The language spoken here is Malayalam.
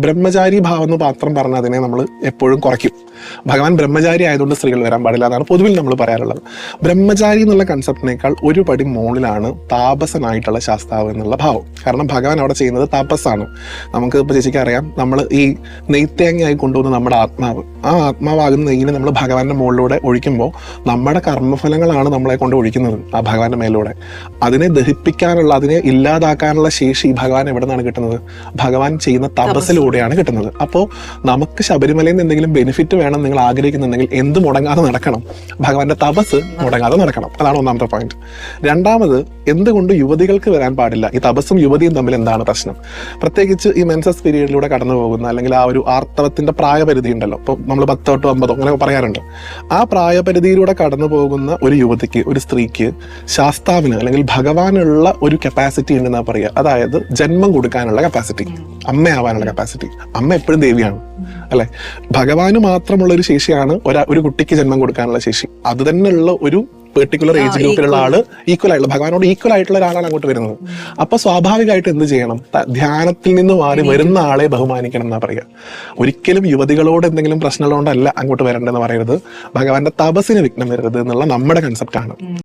ബ്രഹ്മചാരി ഭാവം എന്ന് മാത്രം പറഞ്ഞ് അതിനെ നമ്മൾ എപ്പോഴും കുറയ്ക്കും. ഭഗവാൻ ബ്രഹ്മചാരി ആയതുകൊണ്ട് സ്ത്രീകൾ വരാൻ പാടില്ല എന്നാണ് പൊതുവിൽ നമ്മൾ പറയാറുള്ളത്. ബ്രഹ്മചാരി എന്നുള്ള കൺസെപ്റ്റിനേക്കാൾ ഒരു പടി മുകളിലാണ് താപസനായിട്ടുള്ള ശാസ്താവ് എന്നുള്ള ഭാവം. കാരണം ഭഗവാൻ അവിടെ ചെയ്യുന്നത് തപസ്സാണ്. നമുക്ക് ഇപ്പോൾ ചേച്ചിക്ക് അറിയാം, നമ്മൾ ഈ നെയ്ത്തേങ്ങയായി കൊണ്ടുവന്ന് നമ്മുടെ ആത്മാവ്, ആ ആത്മാവാകുന്ന നെയ്യിനെ നമ്മൾ ഭഗവാന്റെ മുകളിലൂടെ ഒഴിക്കുമ്പോൾ നമ്മുടെ കർമ്മഫലങ്ങളാണ് നമ്മളെ കൊണ്ട് ഒഴിക്കുന്നത് ആ ഭഗവാന്റെ മേലൂടെ. അതിനെ ദഹിപ്പിക്കാനുള്ള, അതിനെ ഇല്ലാതാക്കാനുള്ള ശേഷി ഭഗവാൻ എവിടെ നിന്നാണ് കിട്ടുന്നത്? ഭഗവാൻ ചെയ്യുന്ന തപസ്സിലൂടെയാണ് കിട്ടുന്നത്. അപ്പോൾ നമുക്ക് ശബരിമലയിൽ നിന്ന് എന്തെങ്കിലും ബെനിഫിറ്റ് വേണം നിങ്ങൾ ആഗ്രഹിക്കുന്നുണ്ടെങ്കിൽ എന്ത് മുടങ്ങാതെ നടക്കണം? ഭഗവാന്റെ തപസ് മുടങ്ങാതെ നടക്കണം. അതാണ് ഒന്നാമത്തെ പോയിന്റ്. രണ്ടാമത്, എന്തുകൊണ്ട് യുവതികൾക്ക് വരാൻ പാടില്ല? ഈ തപസ്സും യുവതിയും തമ്മിൽ എന്താണ് പ്രശ്നം? പ്രത്യേകിച്ച് ഈ മെൻസസ് പീരീഡിലൂടെ കടന്നു പോകുന്ന, അല്ലെങ്കിൽ ആ ഒരു ആർത്തവത്തിന്റെ പ്രായപരിധി ഉണ്ടല്ലോ, ഇപ്പൊ നമ്മൾ 10 തൊട്ട് 50 അങ്ങനെ പറയാറുണ്ട്. ആ പ്രായപരിധിയിലൂടെ കടന്നു പോകുന്ന ഒരു യുവതിക്ക്, ഒരു സ്ത്രീക്ക് ശാസ്താവിന് അല്ലെങ്കിൽ ഭഗവാനുള്ള ഒരു കപ്പാസിറ്റി ഉണ്ടെന്നാ പറയുക. അതായത് ജന്മം കൊടുക്കാനുള്ള കപ്പാസിറ്റി, അമ്മയാവാനുള്ള കപ്പാസിറ്റി. അമ്മ എപ്പോഴും ദേവിയാണ് അല്ലെ? ഭഗവാന് മാത്രമുള്ള ഒരു ശേഷിയാണ് ഒരു കുട്ടിക്ക് ജന്മം കൊടുക്കാനുള്ള ശേഷി. അത് തന്നെയുള്ള ഒരു പെർട്ടിക്കുലർ ഏജ് ഗ്രൂപ്പിലുള്ള ആള് ഈക്വൽ ആയിട്ടുള്ള, ഭഗവാനോട് ഈക്വൽ ആയിട്ടുള്ള ഒരാളാണ് അങ്ങോട്ട് വരുന്നത്. അപ്പൊ സ്വാഭാവികമായിട്ട് എന്ത് ചെയ്യണം? ധ്യാനത്തിൽ നിന്ന് മാറി വരുന്ന ആളെ ബഹുമാനിക്കണം എന്നാ പറയുക. ഒരിക്കലും യുവതികളോട് എന്തെങ്കിലും പ്രശ്നമുള്ളതുകൊണ്ടല്ല അങ്ങോട്ട് വരേണ്ടതെന്ന് പറയരുത്. ഭഗവാന്റെ തപസ്സിന് വിഘ്നം വരരുത് എന്നുള്ള നമ്മുടെ കൺസെപ്റ്റാണ്.